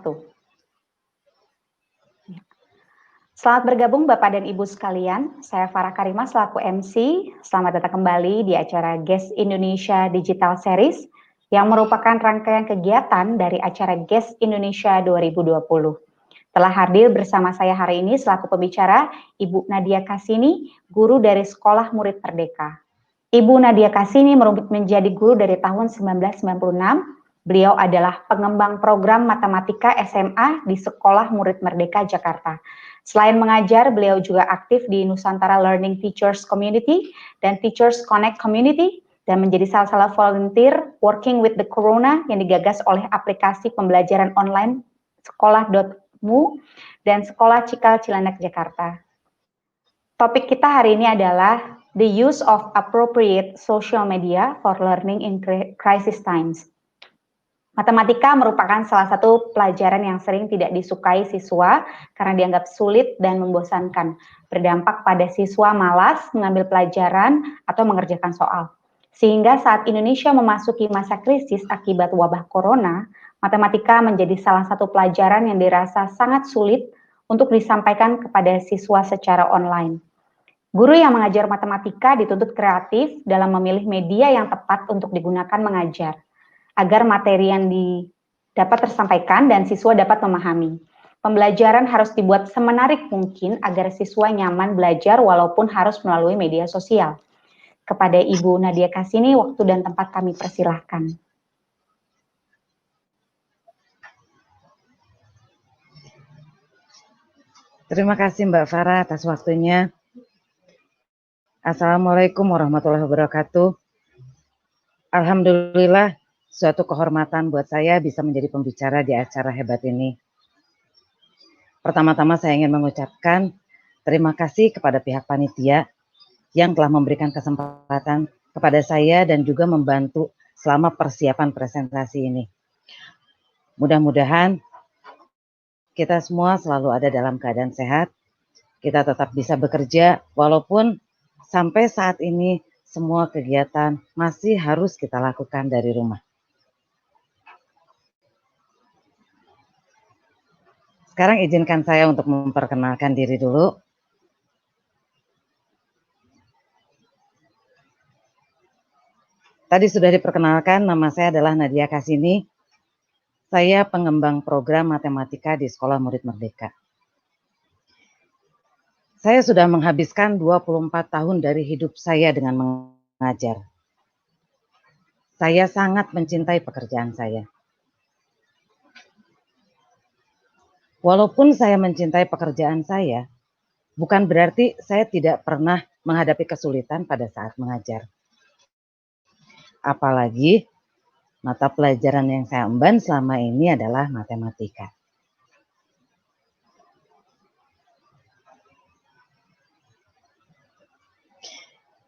wabarakatuh. Selamat bergabung Bapak dan Ibu sekalian, saya Farah Karimah selaku MC. Selamat datang kembali di acara GES Indonesia Digital Series yang merupakan rangkaian kegiatan dari acara GES Indonesia 2020. Telah hadir bersama saya hari ini selaku pembicara Ibu Nadia Kasini, guru dari Sekolah Murid Merdeka. Ibu Nadia Kasini menjadi guru dari tahun 1996. Beliau adalah pengembang program matematika SMA di Sekolah Murid Merdeka Jakarta. Selain mengajar, beliau juga aktif di Nusantara Learning Teachers Community dan Teachers Connect Community dan menjadi salah satu volunteer Working with the Corona yang digagas oleh aplikasi pembelajaran online sekolah.mu dan Sekolah Cikal Cilandak Jakarta. Topik kita hari ini adalah the use of appropriate social media for learning in crisis times. Matematika merupakan salah satu pelajaran yang sering tidak disukai siswa karena dianggap sulit dan membosankan, berdampak pada siswa malas mengambil pelajaran atau mengerjakan soal. Sehingga saat Indonesia memasuki masa krisis akibat wabah corona, matematika menjadi salah satu pelajaran yang dirasa sangat sulit untuk disampaikan kepada siswa secara online. Guru yang mengajar matematika dituntut kreatif dalam memilih media yang tepat untuk digunakan mengajar, agar materi yang dapat tersampaikan dan siswa dapat memahami. Pembelajaran harus dibuat semenarik mungkin agar siswa nyaman belajar walaupun harus melalui media sosial. Kepada Ibu Nadia Kasini, waktu dan tempat kami persilahkan. Terima kasih Mbak Farah atas waktunya. Assalamualaikum warahmatullahi wabarakatuh. Alhamdulillah, suatu kehormatan buat saya bisa menjadi pembicara di acara hebat ini. Pertama-tama saya ingin mengucapkan terima kasih kepada pihak panitia yang telah memberikan kesempatan kepada saya dan juga membantu selama persiapan presentasi ini. Mudah-mudahan kita semua selalu ada dalam keadaan sehat, kita tetap bisa bekerja walaupun sampai saat ini semua kegiatan masih harus kita lakukan dari rumah. Sekarang izinkan saya untuk memperkenalkan diri dulu. Tadi sudah diperkenalkan, nama saya adalah Nadia Kasini. Saya pengembang program matematika di Sekolah Murid Merdeka. Saya sudah menghabiskan 24 tahun dari hidup saya dengan mengajar. Saya sangat mencintai pekerjaan saya. Walaupun saya mencintai pekerjaan saya, bukan berarti saya tidak pernah menghadapi kesulitan pada saat mengajar. Apalagi mata pelajaran yang saya emban selama ini adalah matematika.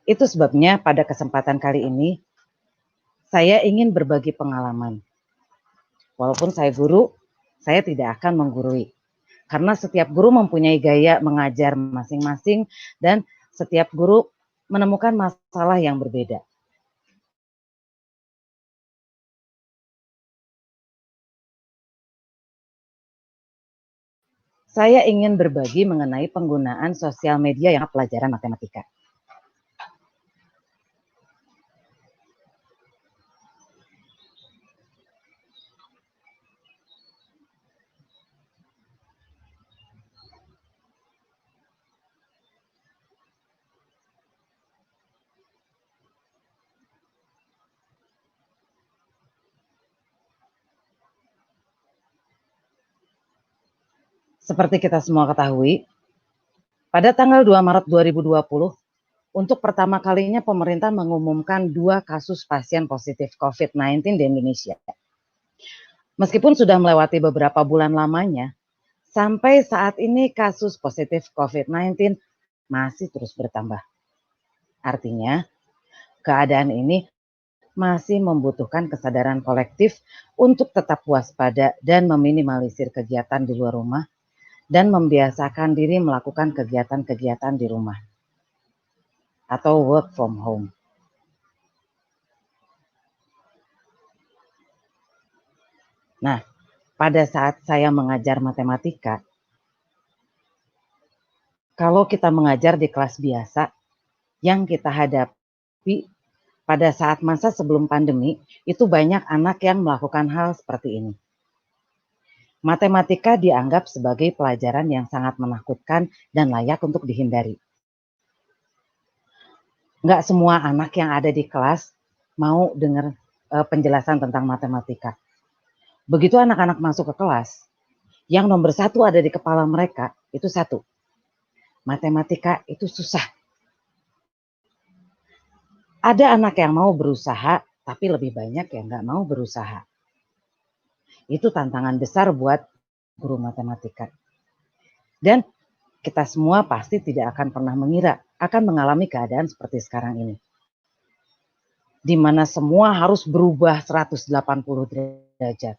Itu sebabnya pada kesempatan kali ini, saya ingin berbagi pengalaman. Walaupun saya guru, saya tidak akan menggurui. Karena setiap guru mempunyai gaya mengajar masing-masing dan setiap guru menemukan masalah yang berbeda. Saya ingin berbagi mengenai penggunaan sosial media yang pelajaran matematika. Seperti kita semua ketahui, pada tanggal 2 Maret 2020, untuk pertama kalinya pemerintah mengumumkan 2 kasus pasien positif COVID-19 di Indonesia. Meskipun sudah melewati beberapa bulan lamanya, sampai saat ini kasus positif COVID-19 masih terus bertambah. Artinya, keadaan ini masih membutuhkan kesadaran kolektif untuk tetap waspada dan meminimalisir kegiatan di luar rumah dan membiasakan diri melakukan kegiatan-kegiatan di rumah atau work from home. Nah, pada saat saya mengajar matematika, kalau kita mengajar di kelas biasa, yang kita hadapi pada saat masa sebelum pandemi, itu banyak anak yang melakukan hal seperti ini. Matematika dianggap sebagai pelajaran yang sangat menakutkan dan layak untuk dihindari. Nggak semua anak yang ada di kelas mau dengar penjelasan tentang matematika. Begitu anak-anak masuk ke kelas, yang nomor satu ada di kepala mereka itu satu, matematika itu susah. Ada anak yang mau berusaha, tapi lebih banyak yang nggak mau berusaha. Itu tantangan besar buat guru matematika. Dan kita semua pasti tidak akan pernah mengira akan mengalami keadaan seperti sekarang ini. Di mana semua harus berubah 180 derajat.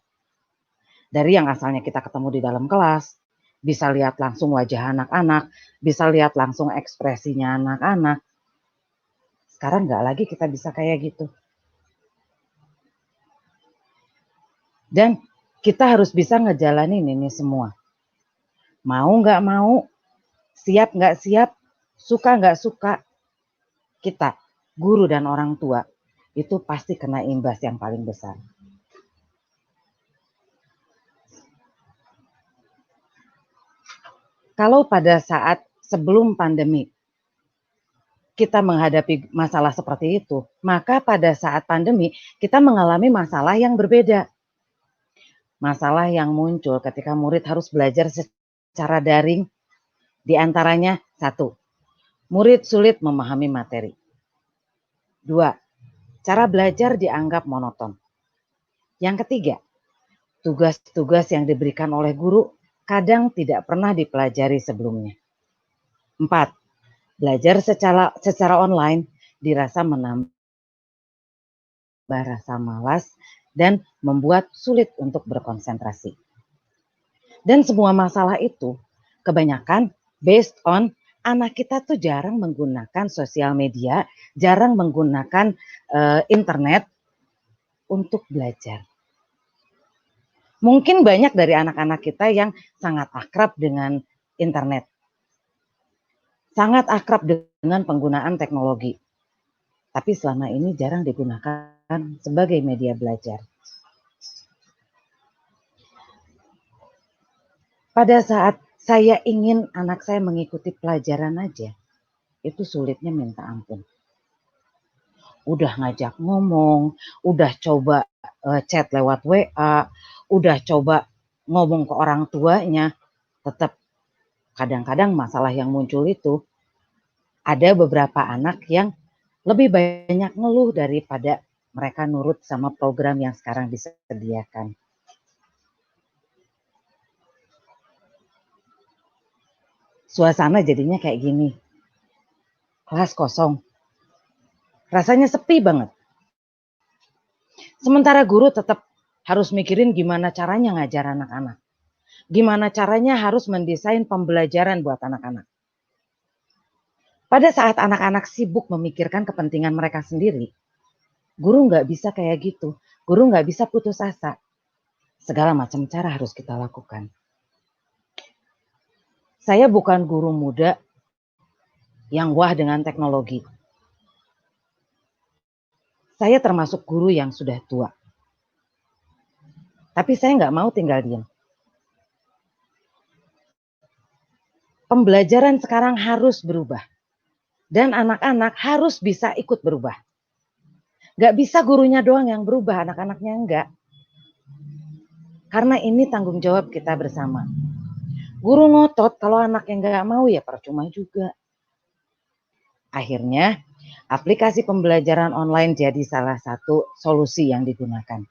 Dari yang asalnya kita ketemu di dalam kelas, bisa lihat langsung wajah anak-anak, bisa lihat langsung ekspresinya anak-anak. Sekarang nggak lagi kita bisa kayak gitu. Dan kita harus bisa ngejalanin ini semua. Mau nggak mau, siap nggak siap, suka nggak suka, kita, guru dan orang tua, itu pasti kena imbas yang paling besar. Kalau pada saat sebelum pandemi, kita menghadapi masalah seperti itu, maka pada saat pandemi, kita mengalami masalah yang berbeda. Masalah yang muncul ketika murid harus belajar secara daring, diantaranya satu, murid sulit memahami materi. Dua, cara belajar dianggap monoton. Yang ketiga, tugas-tugas yang diberikan oleh guru kadang tidak pernah dipelajari sebelumnya. 4. Belajar secara online dirasa menambah rasa malas dan membuat sulit untuk berkonsentrasi. Dan semua masalah itu kebanyakan based on anak kita tuh jarang menggunakan sosial media, jarang menggunakan internet untuk belajar. Mungkin banyak dari anak-anak kita yang sangat akrab dengan internet, sangat akrab dengan penggunaan teknologi, tapi selama ini jarang digunakan sebagai media belajar. Pada saat saya ingin anak saya mengikuti pelajaran aja, itu sulitnya minta ampun. Udah ngajak ngomong, udah coba chat lewat WA, udah coba ngomong ke orang tuanya, tetap kadang-kadang masalah yang muncul itu, ada beberapa anak yang lebih banyak ngeluh daripada mereka nurut sama program yang sekarang disediakan. Suasana jadinya kayak gini, kelas kosong, rasanya sepi banget. Sementara guru tetap harus mikirin gimana caranya ngajar anak-anak. Gimana caranya harus mendesain pembelajaran buat anak-anak. Pada saat anak-anak sibuk memikirkan kepentingan mereka sendiri, guru nggak bisa kayak gitu. Guru nggak bisa putus asa. Segala macam cara harus kita lakukan. Saya bukan guru muda yang wah dengan teknologi. Saya termasuk guru yang sudah tua. Tapi saya nggak mau tinggal diam. Pembelajaran sekarang harus berubah. Dan anak-anak harus bisa ikut berubah. Nggak bisa gurunya doang yang berubah, anak-anaknya enggak. Karena ini tanggung jawab kita bersama. Guru ngotot, kalau anaknya nggak mau ya percuma juga. Akhirnya, aplikasi pembelajaran online jadi salah satu solusi yang digunakan.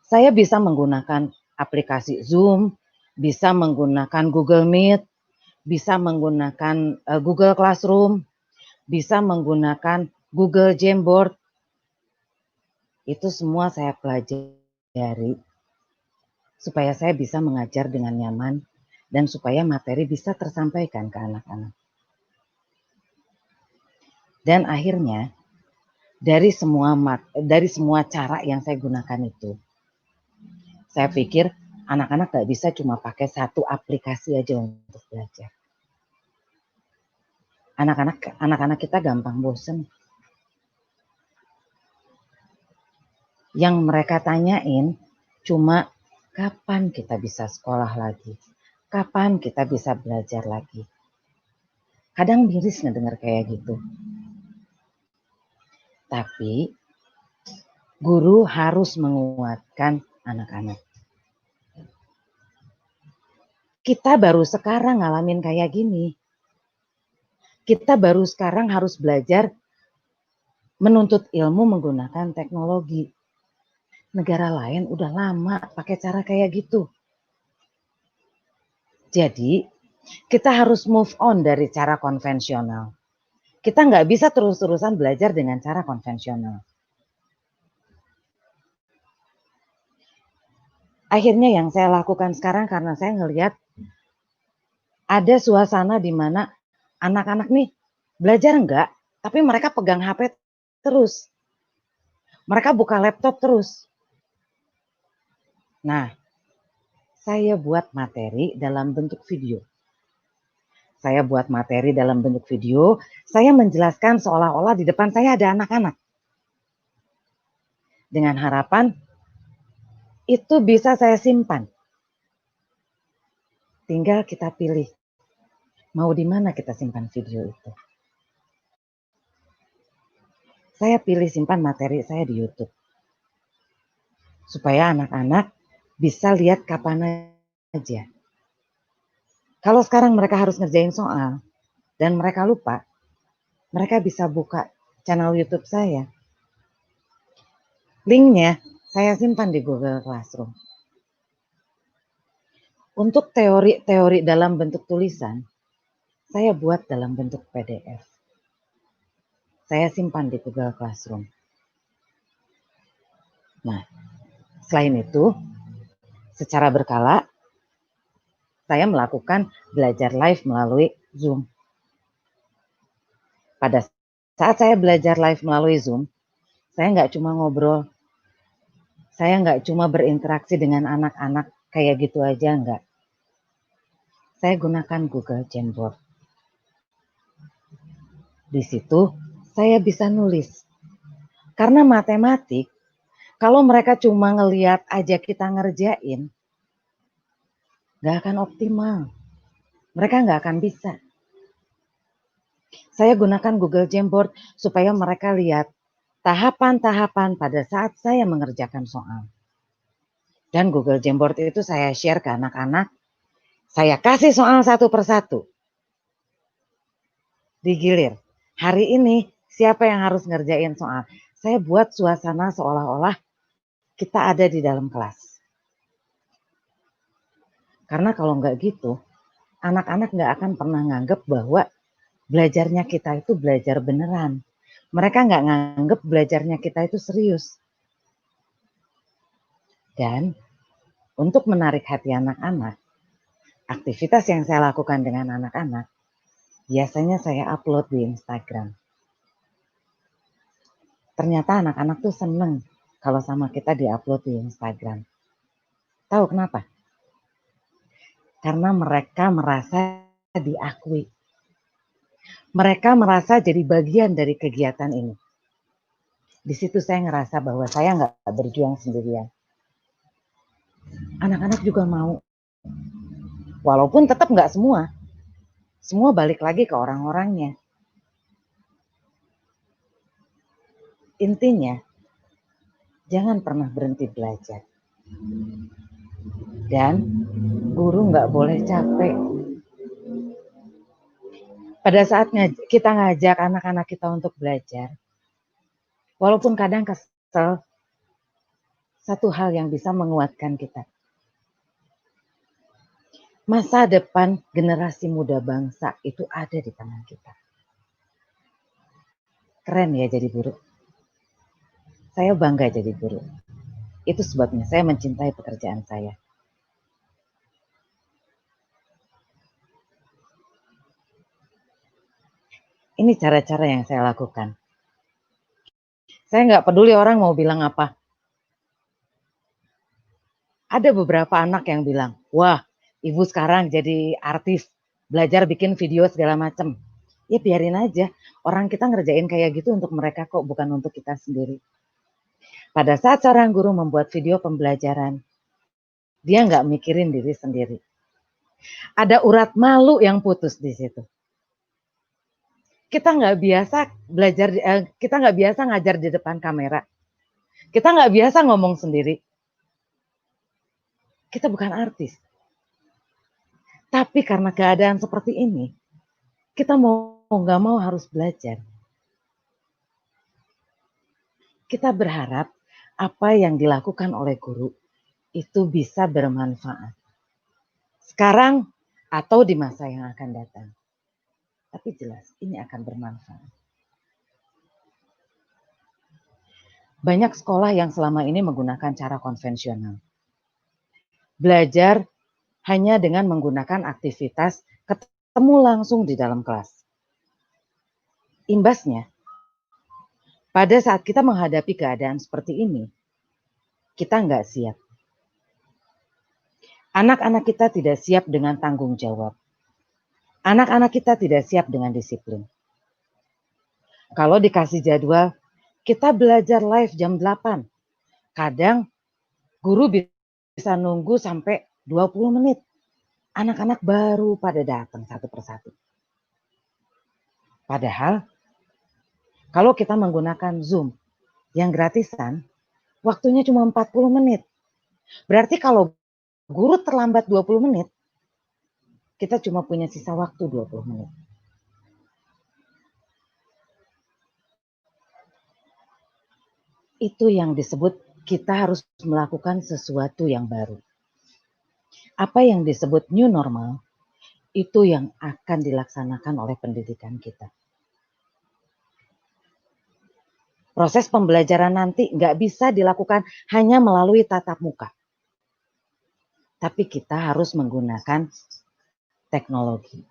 Saya bisa menggunakan aplikasi Zoom, bisa menggunakan Google Meet, bisa menggunakan Google Classroom, bisa menggunakan Google Jamboard. Itu semua saya pelajari supaya saya bisa mengajar dengan nyaman dan supaya materi bisa tersampaikan ke anak-anak. Dan akhirnya dari semua cara yang saya gunakan itu, saya pikir anak-anak nggak bisa cuma pakai satu aplikasi aja untuk belajar. Anak-anak kita gampang bosen. Yang mereka tanyain cuma kapan kita bisa sekolah lagi, kapan kita bisa belajar lagi. Kadang miris ngedenger kayak gitu. Tapi guru harus menguatkan anak-anak. Kita baru sekarang ngalamin kayak gini. Kita baru sekarang harus belajar menuntut ilmu menggunakan teknologi. Negara lain udah lama pakai cara kayak gitu. Jadi kita harus move on dari cara konvensional. Kita nggak bisa terus-terusan belajar dengan cara konvensional. Akhirnya yang saya lakukan sekarang karena saya ngelihat ada suasana di mana anak-anak nih belajar enggak, tapi mereka pegang HP terus. Mereka buka laptop terus. Nah, saya buat materi dalam bentuk video. Saya menjelaskan seolah-olah di depan saya ada anak-anak. Dengan harapan itu bisa saya simpan. Tinggal kita pilih, mau di mana kita simpan video itu. Saya pilih simpan materi saya di YouTube. Supaya anak-anak bisa lihat kapan aja. Kalau sekarang mereka harus ngerjain soal dan mereka lupa, mereka bisa buka channel YouTube saya. Linknya saya simpan di Google Classroom. Untuk teori-teori dalam bentuk tulisan, saya buat dalam bentuk PDF. Saya simpan di Google Classroom. Nah, selain itu, secara berkala, saya melakukan belajar live melalui Zoom. Pada saat saya belajar live melalui Zoom, saya nggak cuma ngobrol, saya nggak cuma berinteraksi dengan anak-anak kayak gitu aja, nggak. Saya gunakan Google Jamboard. Di situ saya bisa nulis. Karena matematik, kalau mereka cuma ngeliat aja kita ngerjain, nggak akan optimal. Mereka nggak akan bisa. Saya gunakan Google Jamboard supaya mereka lihat tahapan-tahapan pada saat saya mengerjakan soal. Dan Google Jamboard itu saya share ke anak-anak. Saya kasih soal satu persatu. Digilir. Hari ini siapa yang harus ngerjain soal? Saya buat suasana seolah-olah kita ada di dalam kelas. Karena kalau nggak gitu, anak-anak nggak akan pernah nganggep bahwa belajarnya kita itu belajar beneran. Mereka nggak nganggep belajarnya kita itu serius. Dan untuk menarik hati anak-anak, aktivitas yang saya lakukan dengan anak-anak, biasanya saya upload di Instagram. Ternyata anak-anak tuh seneng kalau sama kita di-upload di Instagram. Tahu kenapa? Karena mereka merasa diakui. Mereka merasa jadi bagian dari kegiatan ini. Di situ saya ngerasa bahwa saya nggak berjuang sendirian. Anak-anak juga mau. Walaupun tetap nggak semua. Semua balik lagi ke orang-orangnya. Intinya, jangan pernah berhenti belajar. Dan guru nggak boleh capek. Pada saat kita ngajak anak-anak kita untuk belajar, walaupun kadang kesel, satu hal yang bisa menguatkan kita. Masa depan generasi muda bangsa itu ada di tangan kita. Keren ya jadi guru. Saya bangga jadi guru. Itu sebabnya saya mencintai pekerjaan saya. Ini cara-cara yang saya lakukan. Saya nggak peduli orang mau bilang apa. Ada beberapa anak yang bilang, wah ibu sekarang jadi artis, belajar bikin video segala macam. Ya biarin aja, orang kita ngerjain kayak gitu untuk mereka kok, bukan untuk kita sendiri. Pada saat seorang guru membuat video pembelajaran, dia nggak mikirin diri sendiri. Ada urat malu yang putus di situ. Kita nggak biasa belajar, kita nggak biasa ngajar di depan kamera. Kita nggak biasa ngomong sendiri. Kita bukan artis. Tapi karena keadaan seperti ini, kita mau nggak mau harus belajar. Kita berharap apa yang dilakukan oleh guru itu bisa bermanfaat. Sekarang atau di masa yang akan datang. Tapi jelas ini akan bermanfaat. Banyak sekolah yang selama ini menggunakan cara konvensional. Belajar hanya dengan menggunakan aktivitas ketemu langsung di dalam kelas. Imbasnya, pada saat kita menghadapi keadaan seperti ini, kita nggak siap. Anak-anak kita tidak siap dengan tanggung jawab. Anak-anak kita tidak siap dengan disiplin. Kalau dikasih jadwal, kita belajar live jam 8. Kadang guru bisa nunggu sampai 20 menit. Anak-anak baru pada datang satu persatu. Padahal kalau kita menggunakan Zoom yang gratisan, waktunya cuma 40 menit. Berarti kalau guru terlambat 20 menit, kita cuma punya sisa waktu 20 menit. Itu yang disebut kita harus melakukan sesuatu yang baru. Apa yang disebut new normal, itu yang akan dilaksanakan oleh pendidikan kita. Proses pembelajaran nanti nggak bisa dilakukan hanya melalui tatap muka. Tapi kita harus menggunakan teknologi.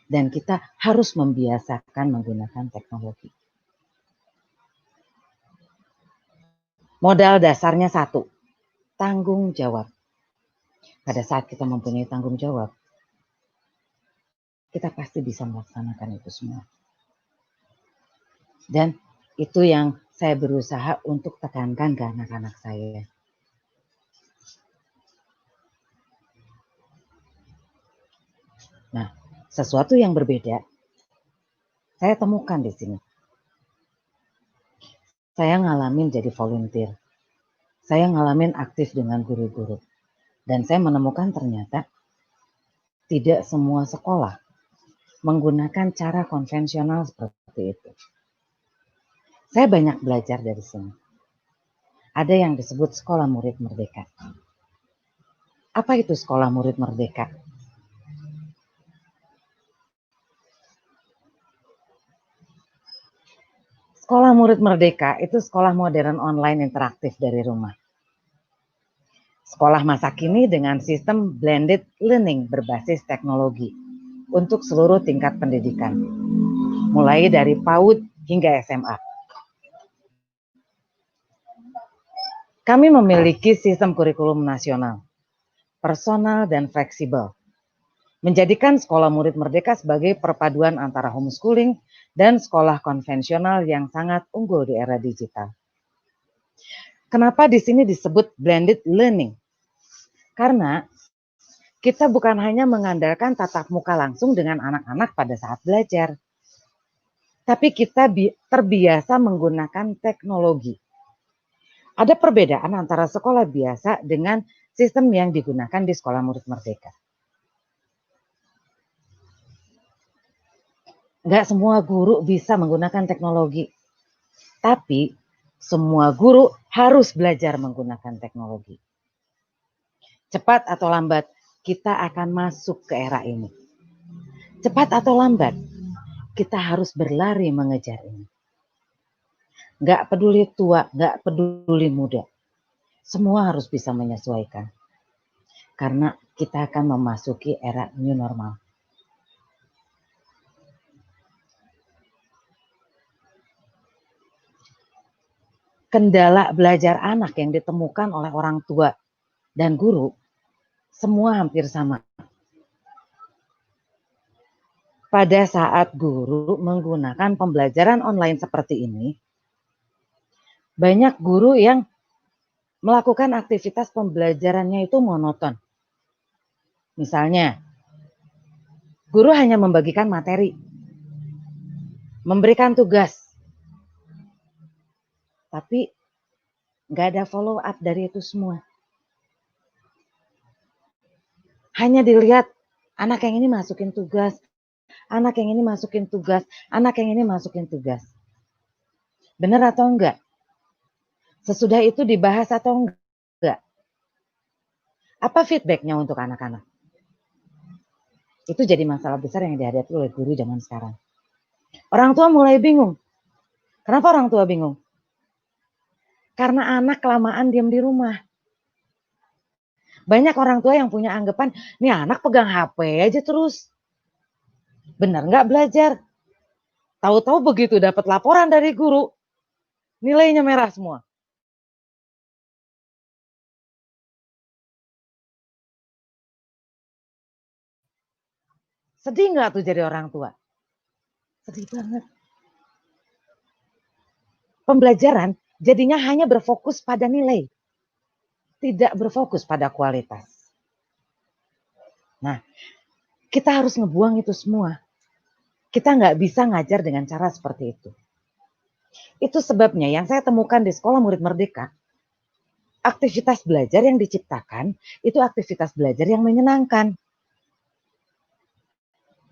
Dan kita harus membiasakan menggunakan teknologi. Modal dasarnya satu, tanggung jawab. Pada saat kita mempunyai tanggung jawab, kita pasti bisa melaksanakan itu semua. Dan itu yang saya berusaha untuk tekankan ke anak-anak saya. Nah, sesuatu yang berbeda, saya temukan di sini. Saya ngalamin jadi volunteer. Saya ngalamin aktif dengan guru-guru. Dan saya menemukan ternyata tidak semua sekolah menggunakan cara konvensional seperti itu. Saya banyak belajar dari sini. Ada yang disebut sekolah murid merdeka. Apa itu sekolah murid merdeka? Sekolah murid merdeka itu sekolah modern online interaktif dari rumah. Sekolah masa kini dengan sistem blended learning berbasis teknologi untuk seluruh tingkat pendidikan, mulai dari PAUD hingga SMA. Kami memiliki sistem kurikulum nasional, personal dan fleksibel, menjadikan sekolah murid merdeka sebagai perpaduan antara homeschooling dan sekolah konvensional yang sangat unggul di era digital. Kenapa di sini disebut blended learning? Karena kita bukan hanya mengandalkan tatap muka langsung dengan anak-anak pada saat belajar, tapi kita terbiasa menggunakan teknologi. Ada perbedaan antara sekolah biasa dengan sistem yang digunakan di sekolah murid merdeka. Nggak semua guru bisa menggunakan teknologi, tapi semua guru harus belajar menggunakan teknologi. Cepat atau lambat, kita akan masuk ke era ini. Cepat atau lambat, kita harus berlari mengejar ini. Nggak peduli tua, nggak peduli muda. Semua harus bisa menyesuaikan. Karena kita akan memasuki era new normal. kendala belajar anak yang ditemukan oleh orang tua dan guru semua hampir sama. Pada saat guru menggunakan pembelajaran online seperti ini, banyak guru yang melakukan aktivitas pembelajarannya itu monoton. Misalnya, guru hanya membagikan materi, memberikan tugas, tapi nggak ada follow up dari itu semua. Hanya dilihat anak yang ini masukin tugas, anak yang ini masukin tugas, anak yang ini masukin tugas. Benar atau enggak? Sesudah itu dibahas atau enggak? Apa feedbacknya untuk anak-anak? Itu jadi masalah besar yang dihadapi oleh guru zaman sekarang. Orang tua mulai bingung. Kenapa orang tua bingung? Karena anak kelamaan diam di rumah. Banyak orang tua yang punya anggapan, nih anak pegang HP aja terus. Benar nggak belajar? Tahu-tahu begitu dapat laporan dari guru, nilainya merah semua. Sedih nggak tuh jadi orang tua? Sedih banget. Pembelajaran jadinya hanya berfokus pada nilai, tidak berfokus pada kualitas. Nah, kita harus ngebuang itu semua. Kita nggak bisa ngajar dengan cara seperti itu. Itu sebabnya yang saya temukan di Sekolah Murid Merdeka, aktivitas belajar yang diciptakan itu aktivitas belajar yang menyenangkan.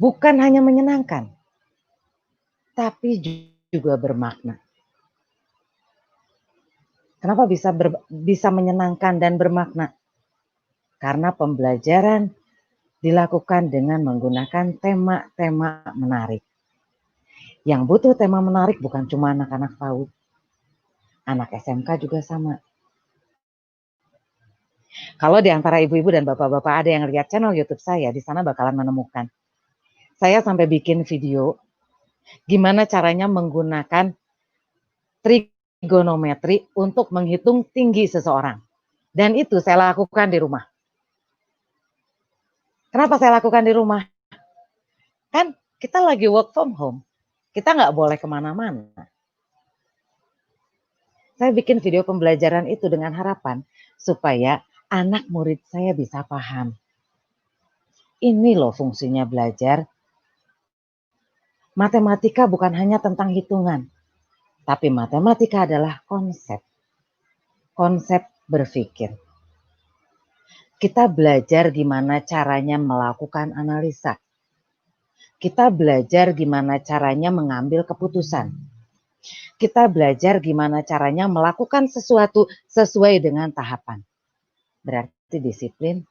Bukan hanya menyenangkan, tapi juga bermakna. Kenapa bisa menyenangkan dan bermakna? Karena pembelajaran dilakukan dengan menggunakan tema-tema menarik. Yang butuh tema menarik bukan cuma anak-anak PAUD, anak SMK juga sama. Kalau di antara ibu-ibu dan bapak-bapak ada yang lihat channel YouTube saya, di sana bakalan menemukan. Saya sampai bikin video gimana caranya menggunakan trigonometri untuk menghitung tinggi seseorang. Dan itu saya lakukan di rumah. Kenapa saya lakukan di rumah? Kan kita lagi work from home. Kita nggak boleh kemana-mana. Saya bikin video pembelajaran itu dengan harapan supaya anak murid saya bisa paham. Ini loh fungsinya belajar. Matematika bukan hanya tentang hitungan, tapi matematika adalah konsep. Konsep berpikir. Kita belajar gimana caranya melakukan analisa. Kita belajar gimana caranya mengambil keputusan. Kita belajar gimana caranya melakukan sesuatu sesuai dengan tahapan. Berarti disiplin,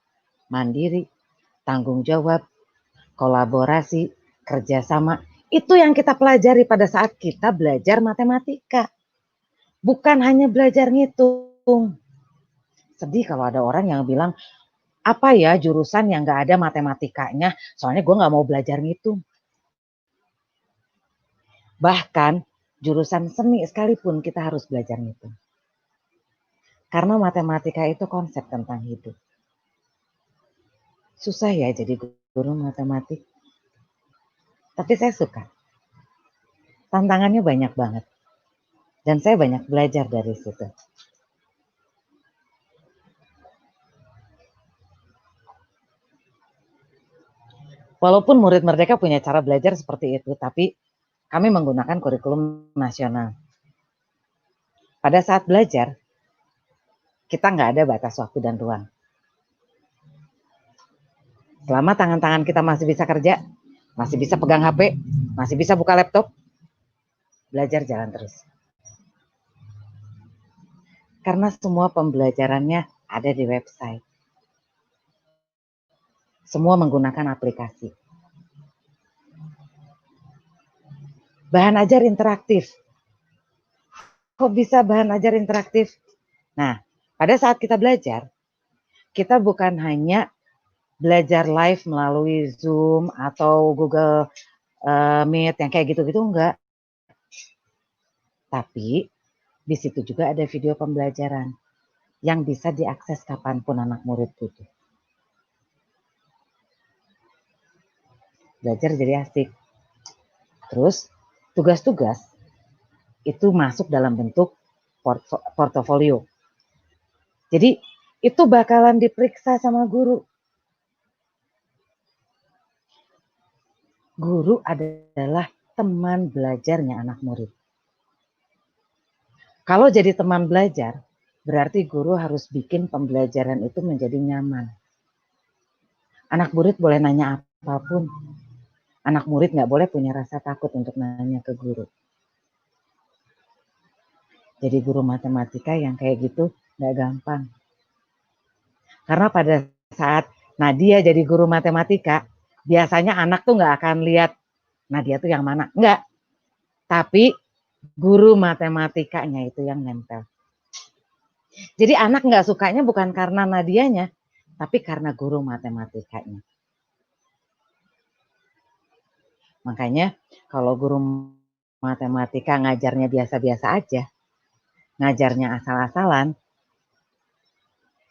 mandiri, tanggung jawab, kolaborasi, kerjasama. Itu yang kita pelajari pada saat kita belajar matematika. Bukan hanya belajar ngitung. Sedih kalau ada orang yang bilang, apa ya jurusan yang gak ada matematikanya, soalnya gue gak mau belajar ngitung. Bahkan jurusan seni sekalipun kita harus belajar ngitung. Karena matematika itu konsep tentang hidup. Susah ya jadi guru matematik. Tapi saya suka. Tantangannya banyak banget. Dan saya banyak belajar dari situ. Walaupun murid merdeka punya cara belajar seperti itu, tapi kami menggunakan kurikulum nasional. Pada saat belajar, kita nggak ada batas waktu dan ruang. Selama tangan-tangan kita masih bisa kerja, masih bisa pegang HP, masih bisa buka laptop, belajar jalan terus. Karena semua pembelajarannya ada di website. Semua menggunakan aplikasi. Bahan ajar interaktif. Kok bisa bahan ajar interaktif? Nah, pada saat kita belajar, kita bukan hanya belajar live melalui Zoom atau Google Meet yang kayak gitu-gitu, enggak. Tapi Di situ juga ada video pembelajaran yang bisa diakses kapanpun anak murid butuh. Belajar jadi asik. Terus tugas-tugas itu masuk dalam bentuk portofolio. Jadi itu bakalan diperiksa sama guru. Guru adalah teman belajarnya anak murid. Kalau jadi teman belajar, berarti guru harus bikin pembelajaran itu menjadi nyaman. Anak murid boleh nanya apapun. Anak murid nggak boleh punya rasa takut untuk nanya ke guru. Jadi guru matematika yang kayak gitu nggak gampang. Karena pada saat Nadia jadi guru matematika, biasanya anak tuh nggak akan lihat Nadia tuh yang mana. Enggak. Tapi guru matematikanya itu yang nempel. Jadi anak nggak sukanya bukan karena Nadianya, tapi karena guru matematikanya. Makanya kalau guru matematika ngajarnya biasa-biasa aja, ngajarnya asal-asalan,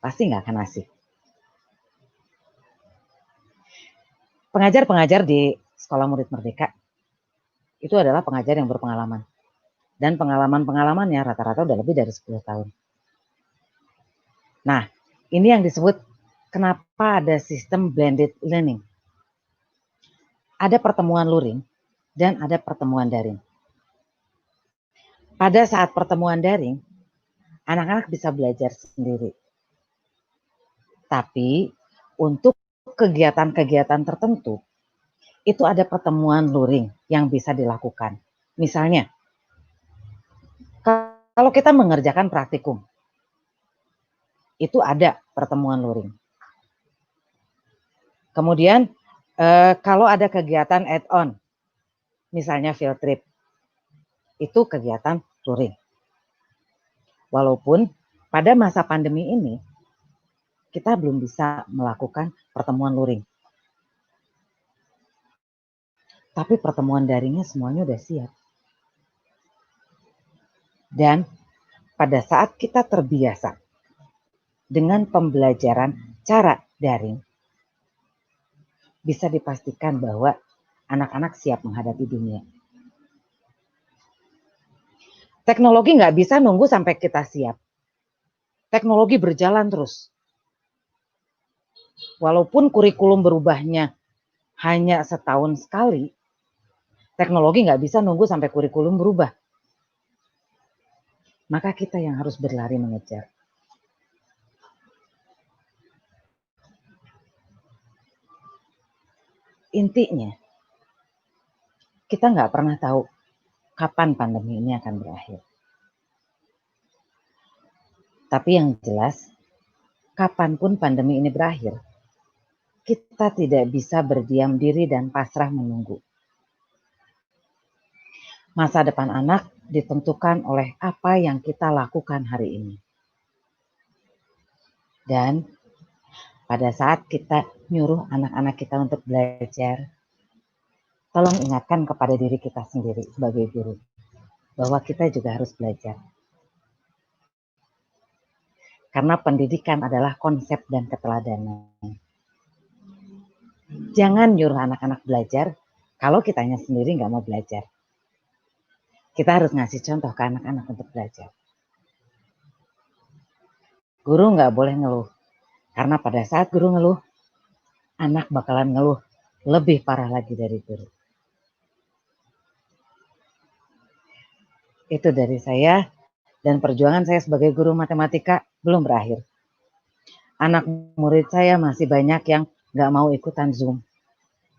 pasti nggak akan asik. Pengajar-pengajar di Sekolah Murid Merdeka itu adalah pengajar yang berpengalaman. Dan pengalaman-pengalamannya rata-rata udah lebih dari 10 tahun. Nah, ini yang disebut kenapa ada sistem blended learning. Ada pertemuan luring dan ada pertemuan daring. Pada saat pertemuan daring, anak-anak bisa belajar sendiri. Tapi untuk kegiatan-kegiatan tertentu, itu ada pertemuan luring yang bisa dilakukan. Misalnya, kalau kita mengerjakan praktikum, itu ada pertemuan luring. Kemudian kalau ada kegiatan add-on, misalnya field trip, itu kegiatan luring. Walaupun pada masa pandemi ini, kita belum bisa melakukan pertemuan luring. Tapi pertemuan daringnya semuanya udah siap. Dan pada saat kita terbiasa dengan pembelajaran cara daring, bisa dipastikan bahwa anak-anak siap menghadapi dunia. Teknologi nggak bisa nunggu sampai kita siap. Teknologi berjalan terus. Walaupun kurikulum berubahnya hanya setahun sekali, teknologi nggak bisa nunggu sampai kurikulum berubah. Maka kita yang harus berlari mengejar. Intinya, kita nggak pernah tahu kapan pandemi ini akan berakhir. Tapi yang jelas, kapanpun pandemi ini berakhir, kita tidak bisa berdiam diri dan pasrah menunggu. Masa depan anak ditentukan oleh apa yang kita lakukan hari ini. Dan pada saat kita nyuruh anak-anak kita untuk belajar, tolong ingatkan kepada diri kita sendiri sebagai guru, bahwa kita juga harus belajar. Karena pendidikan adalah konsep dan keteladanan. Jangan nyuruh anak-anak belajar kalau kitanya sendiri nggak mau belajar. Kita harus ngasih contoh ke anak-anak untuk belajar. Guru nggak boleh ngeluh. Karena pada saat guru ngeluh, anak bakalan ngeluh lebih parah lagi dari guru. Itu dari saya, dan perjuangan saya sebagai guru matematika belum berakhir. Anak murid saya masih banyak yang nggak mau ikutan Zoom.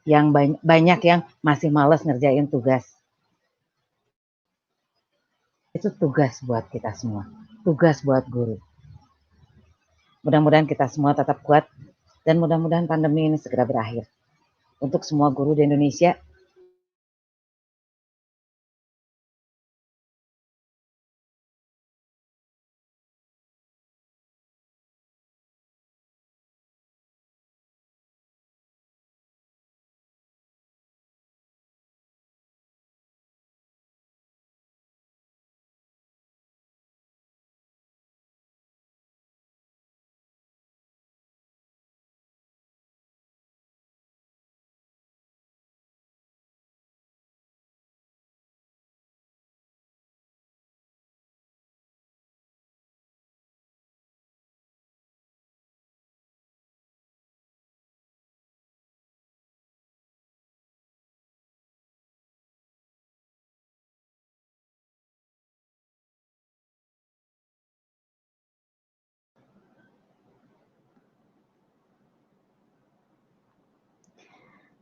Yang banyak yang masih malas ngerjain tugas. Itu tugas buat kita semua. Tugas buat guru. Mudah-mudahan kita semua tetap kuat dan mudah-mudahan pandemi ini segera berakhir. Untuk semua guru di Indonesia,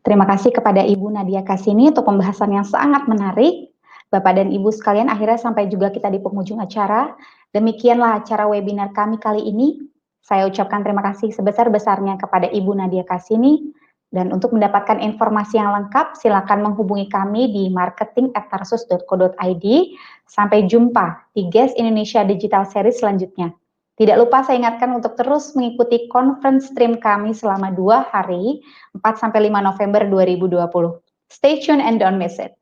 Terima kasih kepada Ibu Nadia Kasini untuk pembahasan yang sangat menarik. Bapak dan Ibu sekalian, akhirnya sampai juga kita di penghujung acara. Demikianlah acara webinar kami kali ini. Saya ucapkan terima kasih sebesar-besarnya kepada Ibu Nadia Kasini. Dan untuk mendapatkan informasi yang lengkap, silakan menghubungi kami di marketing@tarsus.co.id. Sampai jumpa di Guest Indonesia Digital Series selanjutnya. Tidak lupa saya ingatkan untuk terus mengikuti conference stream kami selama 2 hari, 4-5 November 2020. Stay tuned and don't miss it.